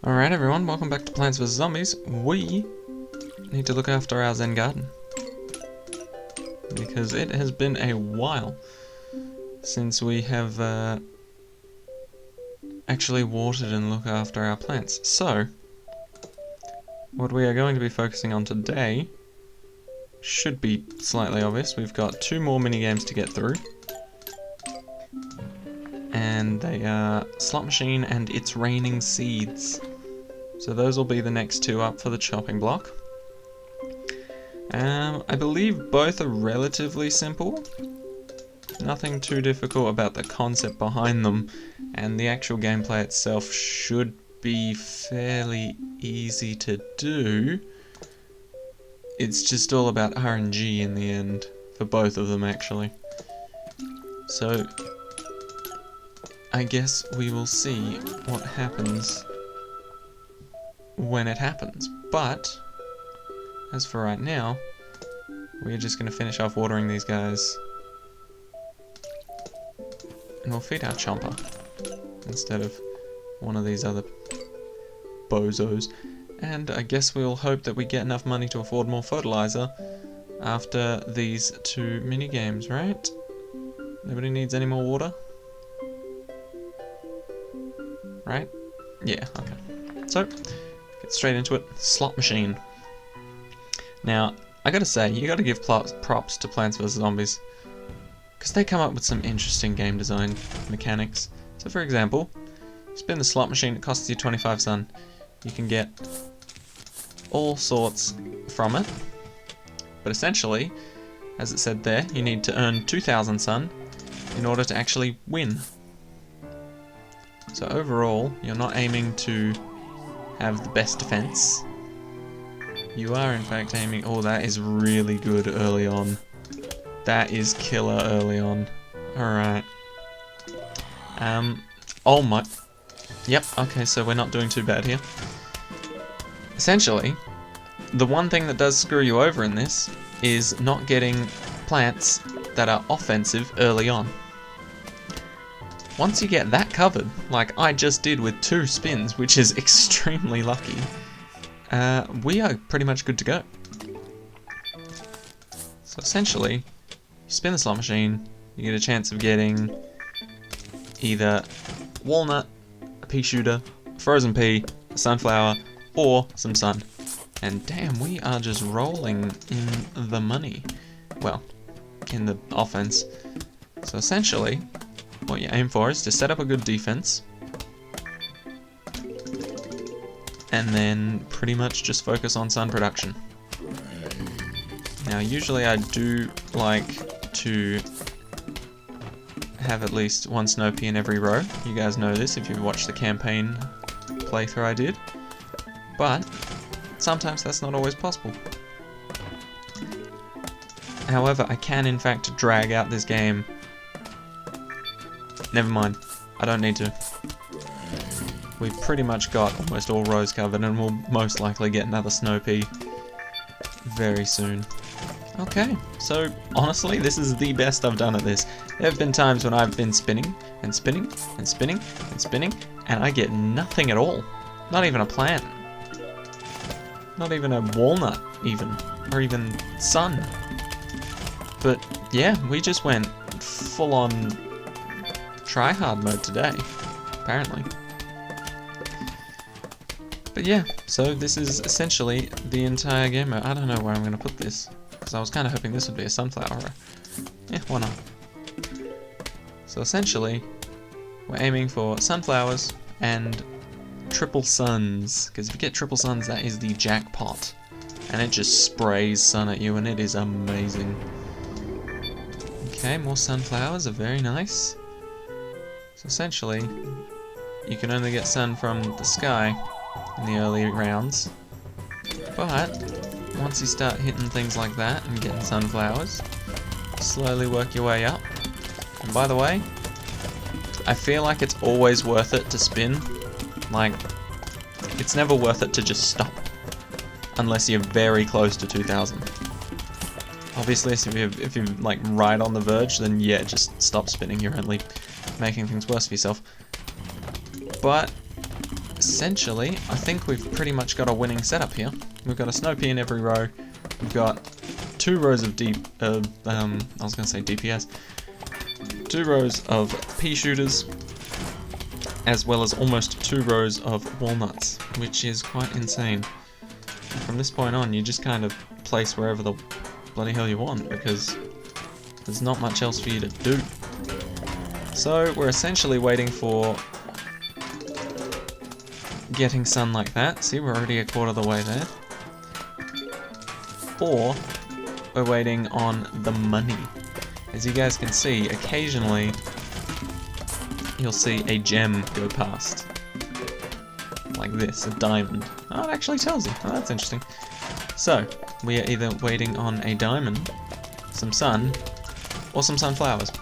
Alright everyone, welcome back to Plants vs Zombies. We need to look after our Zen garden, because it has been a while since we have actually watered and looked after our plants. So, what we are going to be focusing on today should be slightly obvious. We've got 2 more minigames to get through, and they are Slot Machine and It's Raining Seeds. So those will be the next 2 up for the chopping block. I believe both are relatively simple. Nothing too difficult about the concept behind them, and the actual gameplay itself should be fairly easy to do. It's just all about RNG in the end, for both of them actually. So, I guess we will see what happens when it happens. But, as for right now, we're just going to finish off watering these guys. And we'll feed our chomper instead of one of these other bozos. And I guess we'll hope that we get enough money to afford more fertilizer after these 2 mini-games, right? Nobody needs any more water? Right? Yeah, okay. So, get straight into it. Slot Machine. Now, I gotta say, you gotta give props to Plants vs Zombies, because they come up with some interesting game design mechanics. So for example, you spin the slot machine, it costs you 25 sun. You can get all sorts from it, but essentially, as it said there, you need to earn 2,000 sun in order to actually win. So overall, you're not aiming to have the best defense. You are in fact aiming... Oh, that is really good early on. That is killer early on. Alright. Oh my... Yep, okay, so we're not doing too bad here. Essentially, the one thing that does screw you over in this is not getting plants that are offensive early on. Once you get that covered, like I just did with 2 spins, which is extremely lucky, we are pretty much good to go. So essentially, you spin the slot machine, you get a chance of getting either walnut, a pea shooter, frozen pea, a sunflower, or some sun. And damn, we are just rolling in the money. Well, in the offense. So essentially, what you aim for is to set up a good defense, and then pretty much just focus on sun production. Now usually I do like to have at least 1 snow pea in every row. You guys know this if you've watched the campaign playthrough I did. But sometimes that's not always possible. However, I can in fact drag out this game. Never mind, I don't need to. We've pretty much got almost all rows covered, and we'll most likely get another snow pea very soon. Okay, so honestly, this is the best I've done at this. There have been times when I've been spinning, and spinning, and spinning, and spinning, and I get nothing at all. Not even a plant. Not even a walnut, even. Or even sun. But yeah, we just went full on try-hard mode today, apparently. But yeah, so this is essentially the entire game mode. I don't know where I'm going to put this, because I was kind of hoping this would be a sunflower. Yeah, why not? So essentially, we're aiming for sunflowers and triple suns, because if you get triple suns, that is the jackpot. And it just sprays sun at you, and it is amazing. Okay, more sunflowers are very nice. So essentially, you can only get sun from the sky in the early rounds, but once you start hitting things like that and getting sunflowers, slowly work your way up. And by the way, I feel like it's always worth it to spin. Like, it's never worth it to just stop, unless you're very close to 2,000. Obviously, if you're like right on the verge, then yeah, just stop spinning. You're only making things worse for yourself. But essentially, I think we've pretty much got a winning setup here. We've got a snow pea in every row. We've got 2 rows of I was going to say DPS. 2 rows of pea shooters, as well as almost 2 rows of walnuts, which is quite insane. From this point on, you just kind of place wherever the bloody hell you want, because there's not much else for you to do. So we're essentially waiting for getting sun like that. See, we're already a quarter of the way there. Or we're waiting on the money. As you guys can see, occasionally you'll see a gem go past. Like this, a diamond. Oh, it actually tells you. Oh, that's interesting. So, we are either waiting on a diamond, some sun, or some sunflowers.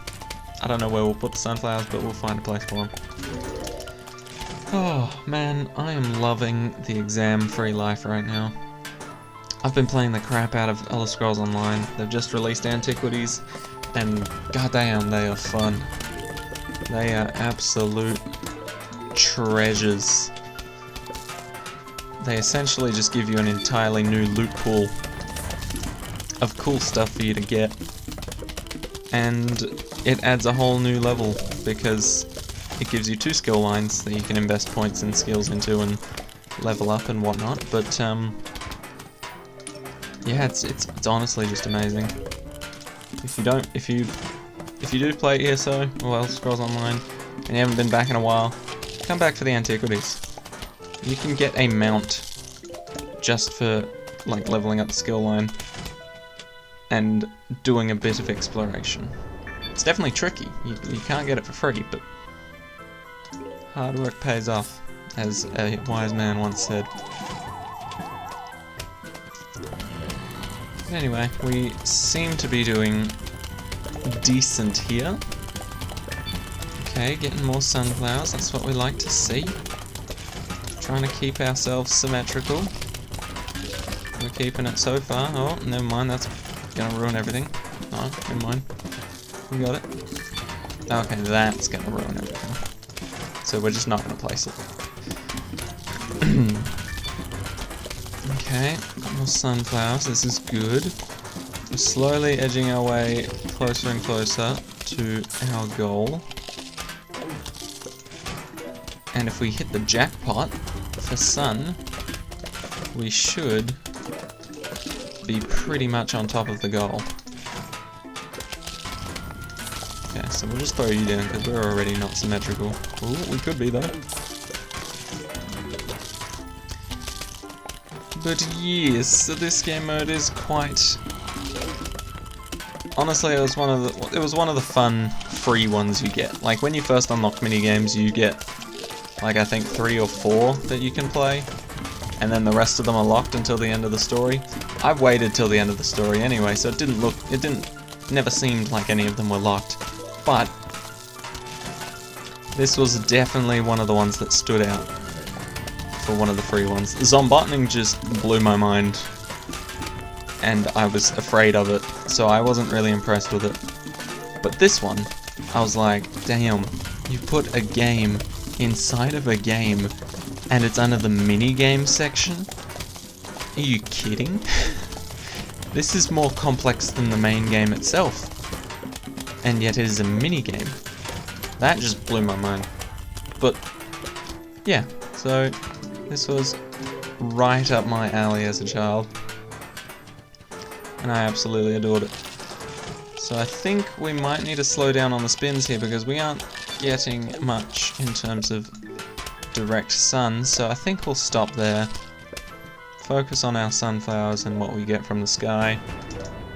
I don't know where we'll put the sunflowers, but we'll find a place for them. Oh, man, I am loving the exam-free life right now. I've been playing the crap out of Elder Scrolls Online. They've just released Antiquities, and goddamn, they are fun. They are absolute treasures. They essentially just give you an entirely new loot pool of cool stuff for you to get. And it adds a whole new level, because it gives you 2 skill lines that you can invest points and skills into and level up and whatnot. But yeah, it's honestly just amazing. If you do play ESO or Elder Scrolls Online and you haven't been back in a while, come back for the Antiquities. You can get a mount just for like leveling up the skill line and doing a bit of exploration. It's definitely tricky. You can't get it for free, but hard work pays off, as a wise man once said. But anyway, we seem to be doing decent here. Okay, getting more sunflowers, that's what we like to see. Trying to keep ourselves symmetrical. We're keeping it so far. Oh, never mind, that's gonna ruin everything. No, never mind. We got it. Okay, that's gonna ruin everything. So we're just not gonna place it. Okay, more sunflowers, this is good. We're slowly edging our way closer and closer to our goal. And if we hit the jackpot for sun, we should be pretty much on top of the goal. Okay, so we'll just throw you down because we're already not symmetrical. Ooh, we could be though. But yes, so this game mode is quite... Honestly, it was one of the fun free ones you get. Like when you first unlock minigames, you get like I think 3 or 4 that you can play, and then the rest of them are locked until the end of the story. I've waited till the end of the story anyway, so never seemed like any of them were locked. But this was definitely one of the ones that stood out for one of the free ones. Zombotting just blew my mind, and I was afraid of it, so I wasn't really impressed with it. But this one, I was like, damn, you put a game inside of a game, and it's under the minigame section? Are you kidding? This is more complex than the main game itself, and yet it is a minigame. That just blew my mind. But, yeah, so this was right up my alley as a child, and I absolutely adored it. So I think we might need to slow down on the spins here because we aren't getting much in terms of direct sun, so I think we'll stop there, focus on our sunflowers and what we get from the sky,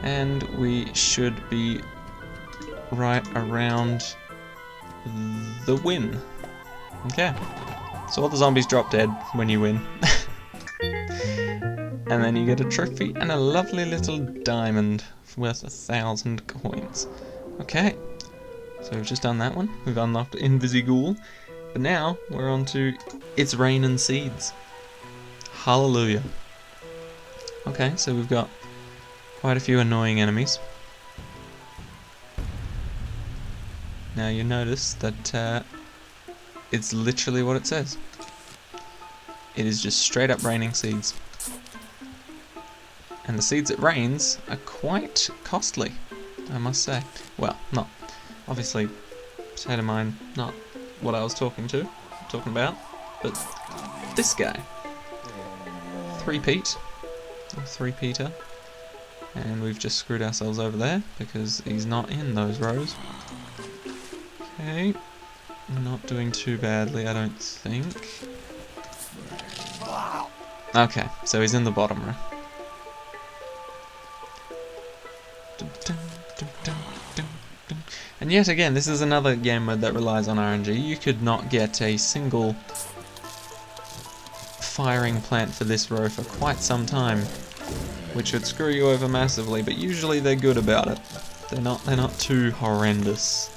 and we should be right around the win. Okay, so all the zombies drop dead when you win. And then you get a trophy and a lovely little diamond worth 1,000 coins. Okay, so we've just done that one. We've unlocked Invisigool, but now we're on to It's Raining Seeds. Hallelujah. Okay, so we've got quite a few annoying enemies. Now you notice that it's literally what it says. it is just straight up raining seeds. And the seeds it rains are quite costly, I must say. Well, not obviously potato mine, not what I was talking about, but this guy. 3-peat, or 3-peater. And we've just screwed ourselves over there because he's not in those rows. Okay, not doing too badly, I don't think. Okay, so he's in the bottom row. And yet again, this is another game mode that relies on RNG. You could not get a single firing plant for this row for quite some time, which would screw you over massively, but usually they're good about it. They're not too horrendous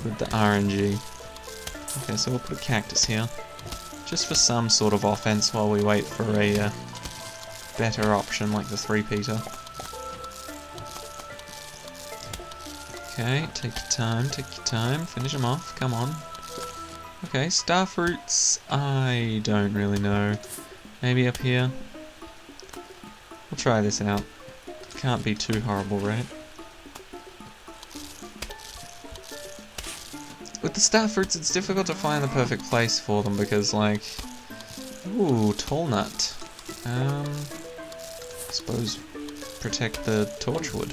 with the RNG. Okay, so we'll put a cactus here, just for some sort of offense while we wait for a better option like the 3-peater. Okay, take your time, finish them off, come on. Okay, star fruits, I don't really know. Maybe up here? We'll try this out. Can't be too horrible, right? With the star fruits, it's difficult to find the perfect place for them because, like... Ooh, tall nut. I suppose protect the torchwood.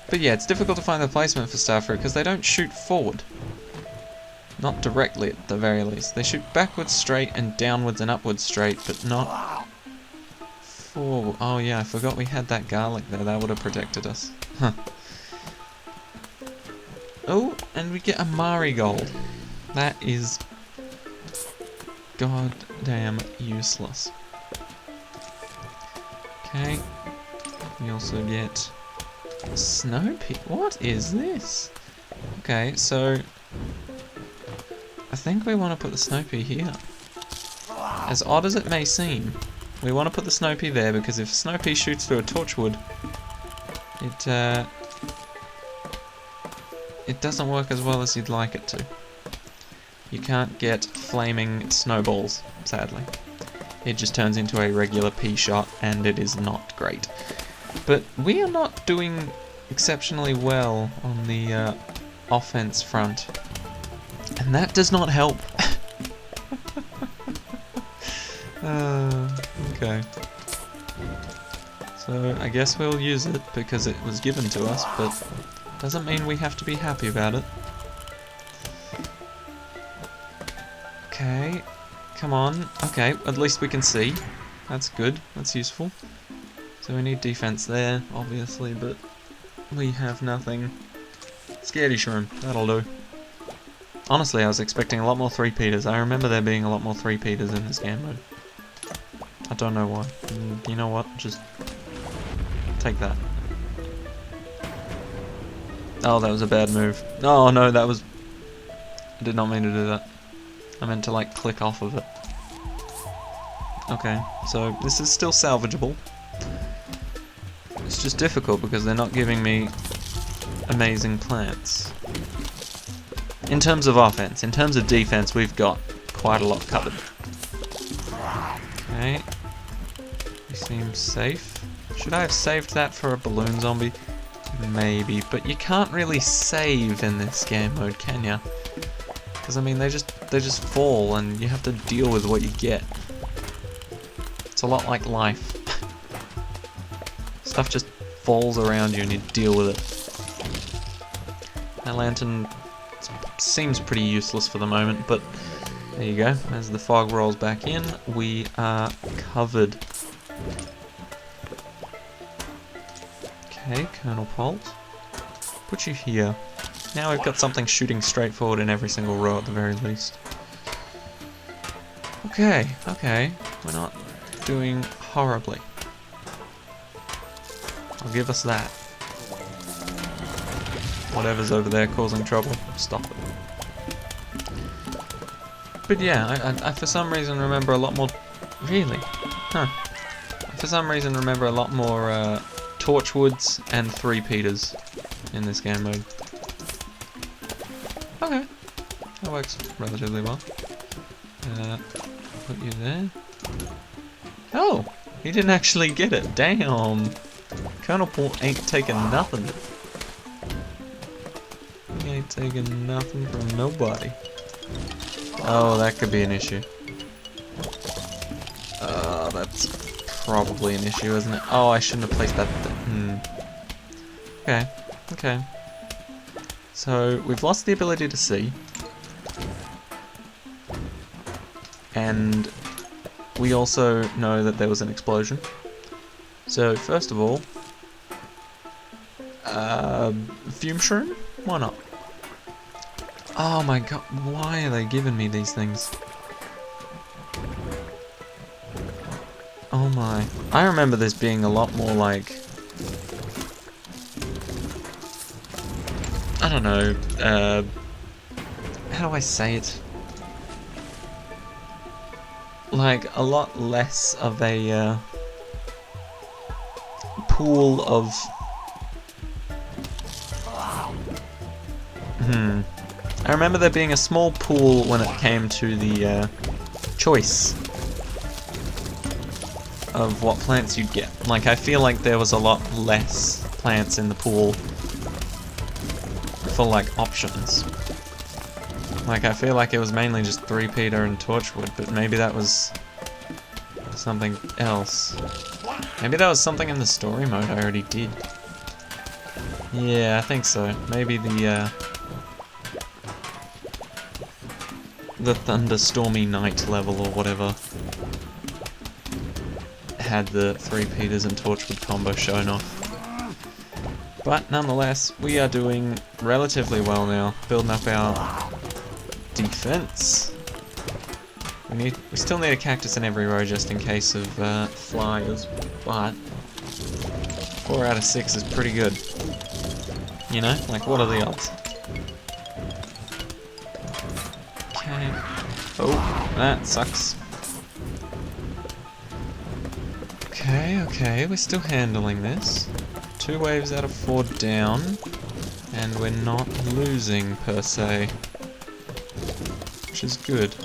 But yeah, it's difficult to find the placement for star fruit because they don't shoot forward. Not directly, at the very least. They shoot backwards straight and downwards and upwards straight, but not forward. Oh yeah, I forgot we had that garlic there. That would have protected us. Huh. Oh, and we get a marigold. That is goddamn useless. Okay. We also get snow pea. What is this? Okay, so I think we want to put the snow pea here. As odd as it may seem, we want to put the snow pea there because if snow pea shoots through a torchwood, it doesn't work as well as you'd like it to. You can't get flaming snowballs, sadly. It just turns into a regular pea shot and it is not great. But we are not doing exceptionally well on the offense front. And that does not help. Okay. So I guess we'll use it because it was given to us, but doesn't mean we have to be happy about it. Okay. Come on. Okay, at least we can see. That's good. That's useful. So we need defense there, obviously, but we have nothing. Scaredy shroom. That'll do. Honestly, I was expecting a lot more 3-peaters. I remember there being a lot more 3-peaters in this game mode. I don't know why. You know what? Just take that. Oh, that was a bad move. Oh no, that was... I did not mean to do that. I meant to, like, click off of it. Okay, so this is still salvageable. It's just difficult because they're not giving me amazing plants. In terms of offense. In terms of defense, we've got quite a lot covered. Okay. You seem safe. Should I have saved that for a balloon zombie? Maybe, but you can't really save in this game mode, can ya? Because I mean, they just fall, and you have to deal with what you get. It's a lot like life. Stuff just falls around you, and you deal with it. That lantern seems pretty useless for the moment, but there you go. As the fog rolls back in, we are covered. Okay, Colonel Polt. Put you here. Now we've got something shooting straight forward in every single row at the very least. Okay, okay. We're not doing horribly. I'll give us that. Whatever's over there causing trouble, stop it. But yeah, I for some reason remember a lot more... Really? Huh. I for some reason remember a lot more torchwoods and 3-peaters in this game mode. Okay. That works relatively well. Put you there. Oh, he didn't actually get it. Damn. Colonel Paul ain't taking nothing. He ain't taking nothing from nobody. Oh, that could be an issue. That's probably an issue, isn't it? Oh, I shouldn't have placed that. Okay, okay. So, we've lost the ability to see. And we also know that there was an explosion. So, first of all, fume shroom? Why not? Oh my god, why are they giving me these things? Oh my. I remember this being a lot more like... I don't know, how do I say it? Like, a lot less of a, pool of... I remember there being a small pool when it came to the, choice of what plants you'd get. Like, I feel like there was a lot less plants in the pool for, like, options. Like, I feel like it was mainly just 3-peter and Torchwood, but maybe that was something else. Maybe that was something in the story mode I already did. Yeah, I think so. Maybe the Thunderstormy Night level or whatever had the 3-peters and Torchwood combo shown off. But nonetheless, we are doing relatively well now, building up our defense. We still need a cactus in every row just in case of flyers, but 4 out of 6 is pretty good. You know, like what are the odds? Okay. Oh, that sucks. Okay, we're still handling this. 2 waves out of 4 down, and we're not losing per se, which is good.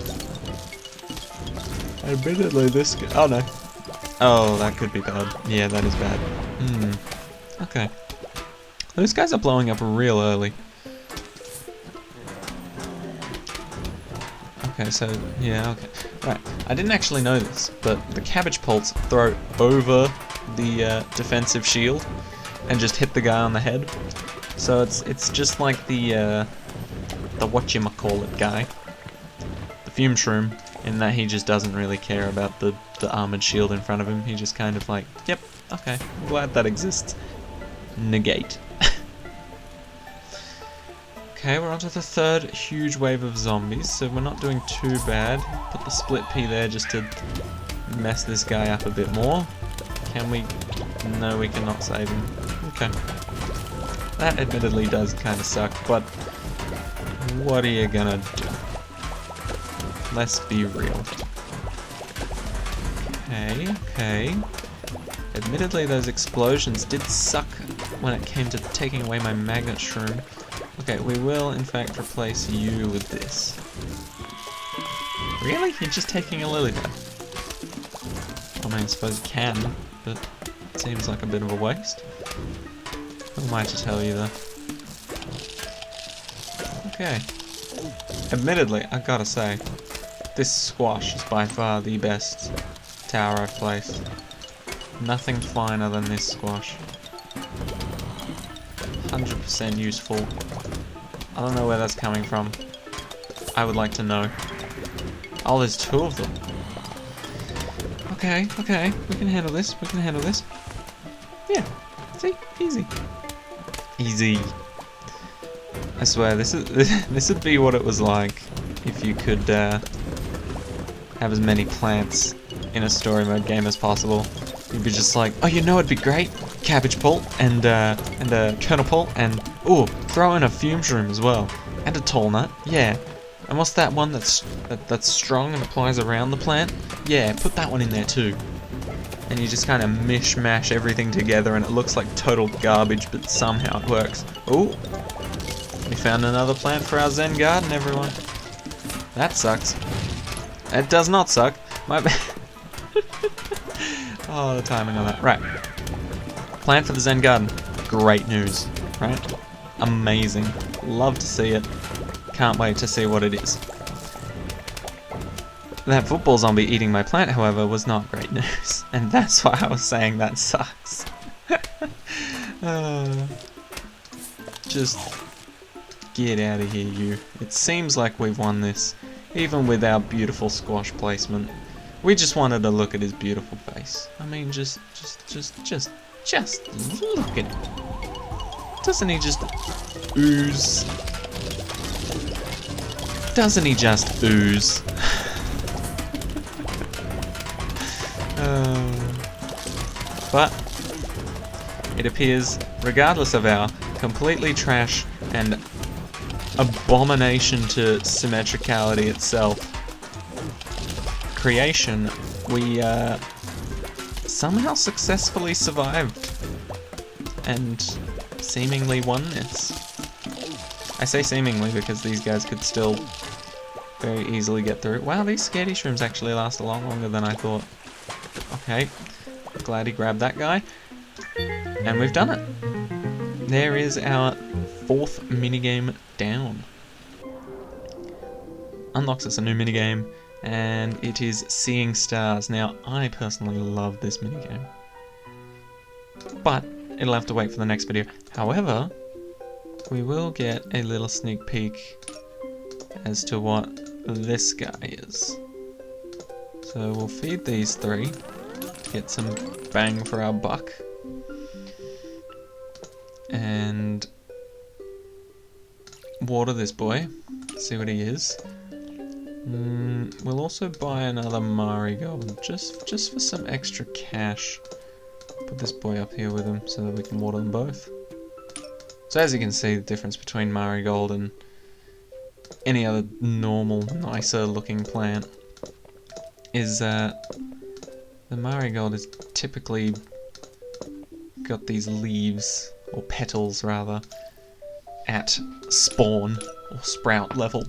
Admittedly, this oh no. Oh, that could be bad. Yeah, that is bad. Okay. Those guys are blowing up real early. Okay, so, yeah, okay. Right, I didn't actually know this, but the cabbage pults throw over the defensive shield and just hit the guy on the head. So it's just like the whatchamacallit guy, the fume shroom, in that he just doesn't really care about the armored shield in front of him. He just kind of like, yep, okay, I'm glad that exists. Negate. Okay, we're on to the 3rd huge wave of zombies, so we're not doing too bad. Put the split pea there just to mess this guy up a bit more. Can we? No, we cannot save him. Okay. That admittedly does kind of suck, but what are you gonna do? Let's be real. Okay. Admittedly, those explosions did suck when it came to taking away my magnet shroom. Okay, we will in fact replace you with this. Really? You're just taking a lily pad? I mean, I suppose you can, but it seems like a bit of a waste. Who am I to tell you though? Okay. Admittedly, I gotta say, this squash is by far the best tower I've placed. Nothing finer than this squash. 100% useful. I don't know where that's coming from. I would like to know. Oh, there's 2 of them. Okay, we can handle this, Yeah, see? Easy. Easy. I swear, this would be what it was like if you could have as many plants in a story mode game as possible. You'd be just like, oh, you know it'd be great? Cabbage pult and kernel pult and throw in a fume shroom as well. And a tall nut, yeah. And what's that one that's strong and applies around the plant? Yeah, put that one in there too. And you just kind of mishmash everything together and it looks like total garbage, but somehow it works. Oh, we found another plant for our Zen garden, everyone. That sucks. It does not suck. My bad. Oh, the timing on that. Right. Plan for the Zen Garden. Great news, right? Amazing. Love to see it. Can't wait to see what it is. That football zombie eating my plant, however, was not great news. And that's why I was saying that sucks. Just get out of here, you. It seems like we've won this, even with our beautiful squash placement. We just wanted to look at his beautiful face. I mean, just look at him. Doesn't he just ooze? Doesn't he just ooze? But it appears, regardless of our completely trash and abomination to symmetricality itself creation, we somehow successfully survived and seemingly won this. I say seemingly because these guys could still very easily get through. Wow, these scaredy shrooms actually last a lot longer than I thought. Okay, glad he grabbed that guy. And we've done it. There is our 4th minigame down. Unlocks us a new minigame, and it is Seeing Stars. Now, I personally love this minigame, but it'll have to wait for the next video. However, we will get a little sneak peek as to what this guy is. So we'll feed these 3, get some bang for our buck, and water this boy, see what he is. We'll also buy another marigold, just for some extra cash. Put this boy up here with him so that we can water them both. So as you can see, the difference between marigold and any other normal, nicer looking plant is that the marigold is typically got these leaves, or petals rather, at spawn or sprout level.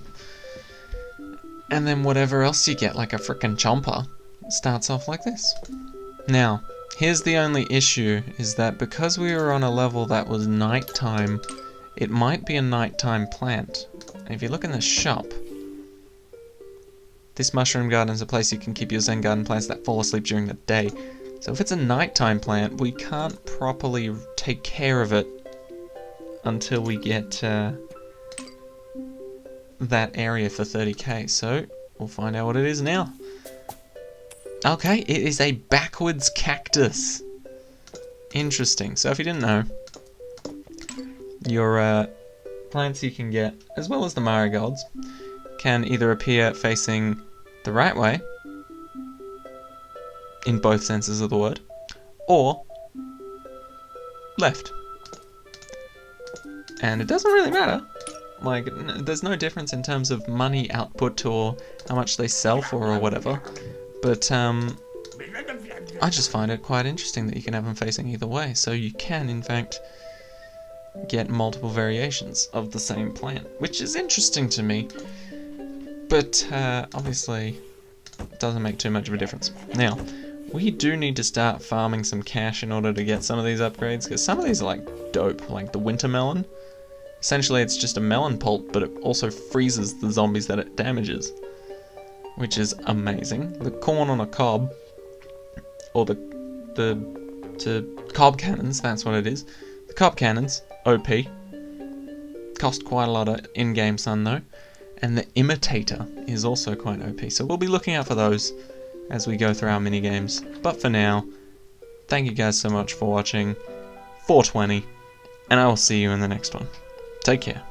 And then whatever else you get, like a frickin' chomper, starts off like this. Now, here's the only issue, is that because we were on a level that was nighttime, it might be a nighttime plant. And if you look in the shop, this mushroom garden is a place you can keep your Zen garden plants that fall asleep during the day. So if it's a nighttime plant, we can't properly take care of it until we get that area for 30k. So we'll find out what it is now. Okay, it is a backwards cactus. Interesting. So if you didn't know, your plants you can get, as well as the marigolds, can either appear facing the right way, in both senses of the word, or left. And it doesn't really matter. Like, there's no difference in terms of money output or how much they sell for or whatever. But I just find it quite interesting that you can have them facing either way. So you can, in fact, get multiple variations of the same plant, which is interesting to me. But obviously, it doesn't make too much of a difference. Now, we do need to start farming some cash in order to get some of these upgrades, because some of these are like dope, like the winter melon. Essentially, it's just a melon pulp, but it also freezes the zombies that it damages, which is amazing. The corn on a cob, or the cob cannons, that's what it is. The cob cannons, OP. Cost quite a lot of in-game sun though. And the imitator is also quite OP. So we'll be looking out for those as we go through our mini-games. But for now, thank you guys so much for watching. 420, and I will see you in the next one. Take care.